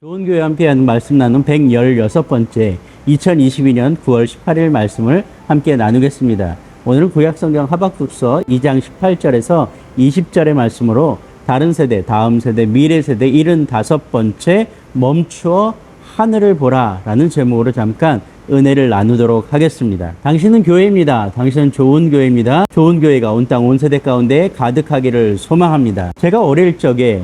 좋은 교회 함께하는 말씀 나눔 116번째 2022년 9월 18일 말씀을 함께 나누겠습니다. 오늘은 구약성경 하박국서 2장 18절에서 20절의 말씀으로 다른 세대, 다음 세대, 미래 세대 75번째 멈추어 하늘을 보라 라는 제목으로 잠깐 은혜를 나누도록 하겠습니다. 당신은 교회입니다. 당신은 좋은 교회입니다. 좋은 교회가 온 땅 온 세대 가운데 가득하기를 소망합니다. 제가 어릴 적에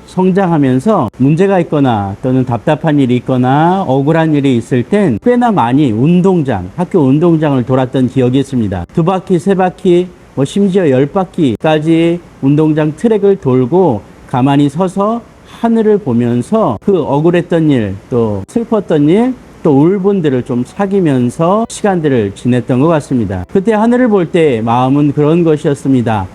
성장하면서 문제가 있거나 또는 답답한 일이 있거나 억울한 일이 있을 땐 꽤나 많이 학교 운동장을 돌았던 기억이 있습니다. 2바퀴, 3바퀴, 심지어 10바퀴까지 운동장 트랙을 돌고 가만히 서서 하늘을 보면서 그 억울했던 일, 또 슬펐던 일, 또 울분들을 좀 사귀면서 시간들을 지냈던 것 같습니다. 그때 하늘을 볼 때 마음은 그런 것이었습니다.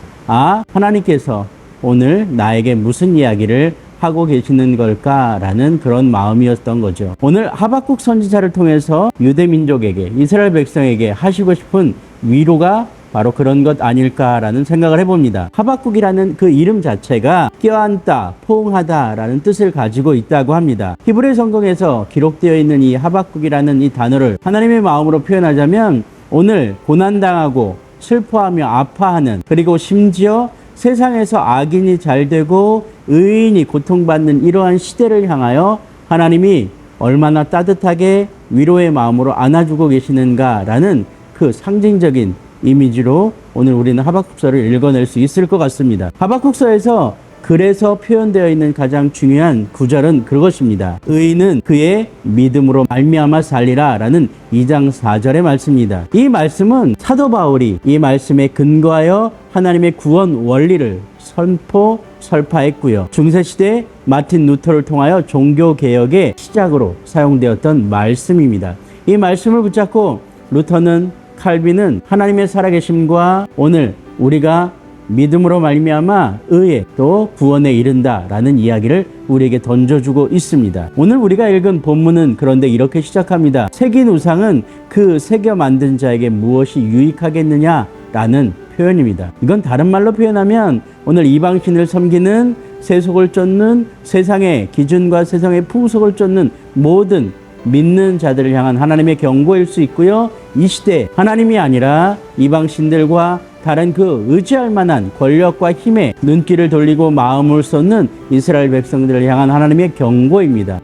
하나님께서 오늘 나에게 무슨 이야기를 하고 계시는 걸까라는 그런 마음이었던 거죠. 오늘 하박국 선지자를 통해서 유대 민족에게, 이스라엘 백성에게 하시고 싶은 위로가 바로 그런 것 아닐까라는 생각을 해봅니다. 하박국이라는 그 이름 자체가 껴안다, 포옹하다라는 뜻을 가지고 있다고 합니다. 히브리 성경에서 기록되어 있는 이 하박국이라는 이 단어를 하나님의 마음으로 표현하자면 오늘 고난당하고 슬퍼하며 아파하는, 그리고 심지어 세상에서 악인이 잘되고 의인이 고통받는 이러한 시대를 향하여 하나님이 얼마나 따뜻하게 위로의 마음으로 안아주고 계시는가라는 그 상징적인 이미지로 오늘 우리는 하박국서를 읽어낼 수 있을 것 같습니다. 하박국서에서 그래서 표현되어 있는 가장 중요한 구절은 그것입니다. 의인은 그의 믿음으로 말미암아 살리라 라는 2장 4절의 말씀입니다. 이 말씀은 사도 바울이 이 말씀에 근거하여 하나님의 구원 원리를 설파했고요. 중세시대 마틴 루터를 통하여 종교개혁의 시작으로 사용되었던 말씀입니다. 이 말씀을 붙잡고 루터는, 칼빈은 하나님의 살아계심과 오늘 우리가 믿음으로 말미암아 의에 또 구원에 이른다라는 이야기를 우리에게 던져주고 있습니다. 오늘 우리가 읽은 본문은 그런데 이렇게 시작합니다. 새긴 우상은 그 새겨 만든 자에게 무엇이 유익하겠느냐라는 표현입니다. 이건 다른 말로 표현하면 오늘 이방신을 섬기는, 세속을 쫓는, 세상의 기준과 세상의 풍속을 쫓는 모든 믿는 자들을 향한 하나님의 경고일 수 있고요. 이 시대 하나님이 아니라 이방신들과 다른 그 의지할 만한 권력과 힘에 눈길을 돌리고 마음을 쏟는 이스라엘 백성들을 향한 하나님의 경고입니다.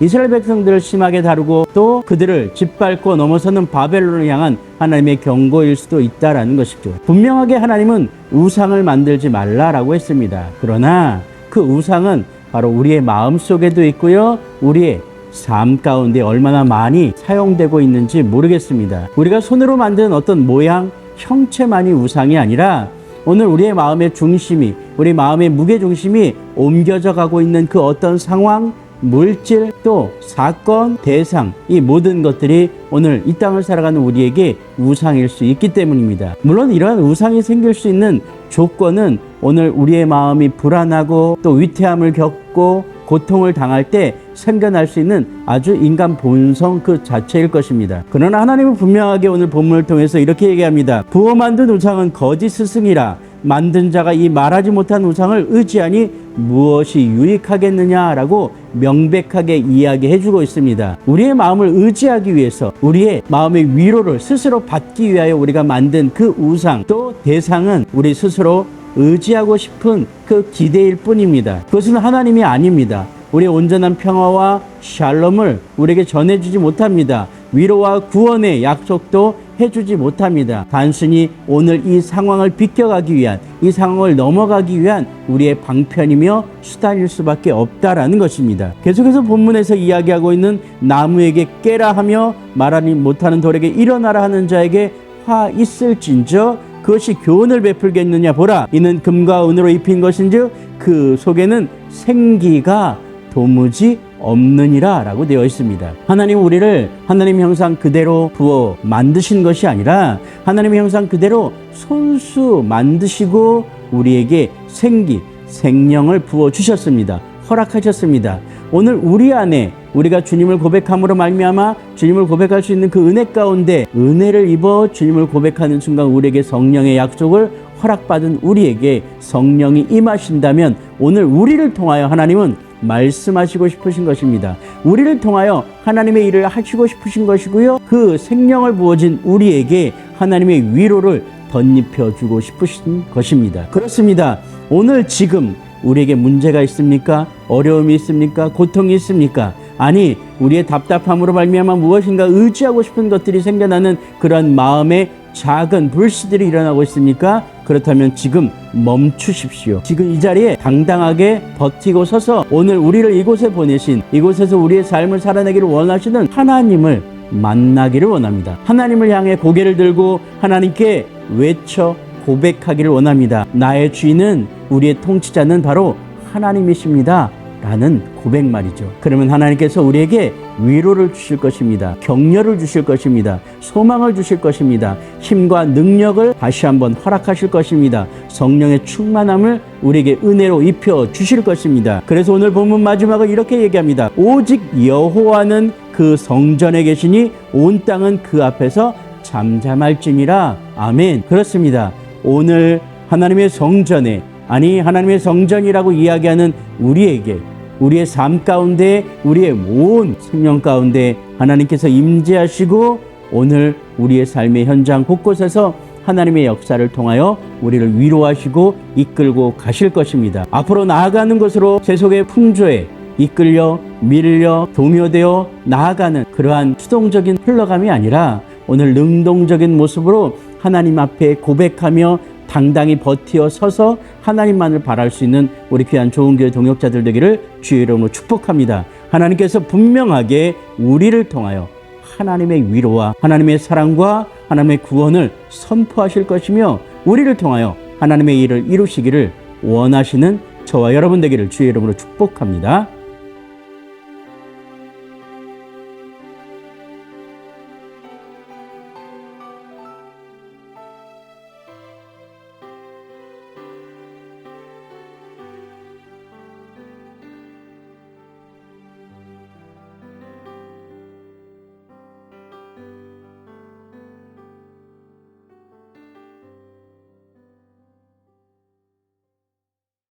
이스라엘 백성들을 심하게 다루고 또 그들을 짓밟고 넘어서는 바벨론을 향한 하나님의 경고일 수도 있다라는 것이죠. 분명하게 하나님은 우상을 만들지 말라라고 했습니다. 그러나 그 우상은 바로 우리의 마음 속에도 있고요. 우리의 삶 가운데 얼마나 많이 사용되고 있는지 모르겠습니다. 우리가 손으로 만든 어떤 모양, 형체만이 우상이 아니라 오늘 우리의 마음의 중심이, 우리 마음의 무게중심이 옮겨져 가고 있는 그 어떤 상황, 물질, 또 사건, 대상, 이 모든 것들이 오늘 이 땅을 살아가는 우리에게 우상일 수 있기 때문입니다. 물론 이러한 우상이 생길 수 있는 조건은 오늘 우리의 마음이 불안하고 또 위태함을 겪고 고통을 당할 때 생겨날 수 있는 아주 인간 본성 그 자체일 것입니다. 그러나 하나님은 분명하게 오늘 본문을 통해서 이렇게 얘기합니다. 부어 만든 우상은 거짓 스승이라 만든 자가 이 말하지 못한 우상을 의지하니 무엇이 유익하겠느냐라고 명백하게 이야기해주고 있습니다. 우리의 마음을 의지하기 위해서, 우리의 마음의 위로를 스스로 받기 위하여 우리가 만든 그 우상, 또 대상은 우리 스스로 의지하고 싶은 그 기대일 뿐입니다. 그것은 하나님이 아닙니다. 우리의 온전한 평화와 샬롬을 우리에게 전해주지 못합니다. 위로와 구원의 약속도 해주지 못합니다. 단순히 오늘 이 상황을 비껴가기 위한, 이 상황을 넘어가기 위한 우리의 방편이며 수단일 수밖에 없다라는 것입니다. 계속해서 본문에서 이야기하고 있는 나무에게 깨라 하며 말하지 못하는 돌에게 일어나라 하는 자에게 화 있을진저 그것이 교훈을 베풀겠느냐 보라. 이는 금과 은으로 입힌 것인즉 그 속에는 생기가 도무지 없느니라 라고 되어 있습니다. 하나님 우리를 하나님 형상 그대로 부어 만드신 것이 아니라 하나님의 형상 그대로 손수 만드시고 우리에게 생명을 부어 주셨습니다. 허락하셨습니다. 오늘 우리 안에 우리가 주님을 고백함으로 말미암아 주님을 고백할 수 있는 그 은혜 가운데 은혜를 입어 주님을 고백하는 순간 우리에게 성령의 약속을 허락받은 우리에게 성령이 임하신다면 오늘 우리를 통하여 하나님은 말씀하시고 싶으신 것입니다. 우리를 통하여 하나님의 일을 하시고 싶으신 것이고요. 그 생명을 부어진 우리에게 하나님의 위로를 덧입혀 주고 싶으신 것입니다. 그렇습니다. 오늘 지금 우리에게 문제가 있습니까? 어려움이 있습니까? 고통이 있습니까? 아니, 우리의 답답함으로 말미암아 무엇인가 의지하고 싶은 것들이 생겨나는 그런 마음의 작은 불씨들이 일어나고 있습니까? 그렇다면 지금 멈추십시오. 지금 이 자리에 당당하게 버티고 서서 오늘 우리를 이곳에 보내신, 이곳에서 우리의 삶을 살아내기를 원하시는 하나님을 만나기를 원합니다. 하나님을 향해 고개를 들고 하나님께 외쳐 고백하기를 원합니다. 나의 주인은, 우리의 통치자는 바로 하나님이십니다. 라는 고백 말이죠. 그러면 하나님께서 우리에게 위로를 주실 것입니다. 격려를 주실 것입니다. 소망을 주실 것입니다. 힘과 능력을 다시 한번 허락하실 것입니다. 성령의 충만함을 우리에게 은혜로 입혀 주실 것입니다. 그래서 오늘 본문 마지막을 이렇게 얘기합니다. 오직 여호와는 그 성전에 계시니 온 땅은 그 앞에서 잠잠할지니라. 아멘. 그렇습니다. 오늘 하나님의 성전에, 아니 하나님의 성전이라고 이야기하는 우리에게, 우리의 삶 가운데, 우리의 온 생명 가운데 하나님께서 임재하시고 오늘 우리의 삶의 현장 곳곳에서 하나님의 역사를 통하여 우리를 위로하시고 이끌고 가실 것입니다. 앞으로 나아가는 것으로 세속의 풍조에 이끌려 밀려 동요되어 나아가는 그러한 수동적인 흘러감이 아니라 오늘 능동적인 모습으로 하나님 앞에 고백하며 당당히 버티어 서서 하나님만을 바랄 수 있는 우리 귀한 좋은 교회 동역자들 되기를 주의 이름으로 축복합니다. 하나님께서 분명하게 우리를 통하여 하나님의 위로와 하나님의 사랑과 하나님의 구원을 선포하실 것이며 우리를 통하여 하나님의 일을 이루시기를 원하시는 저와 여러분 되기를 주의 이름으로 축복합니다.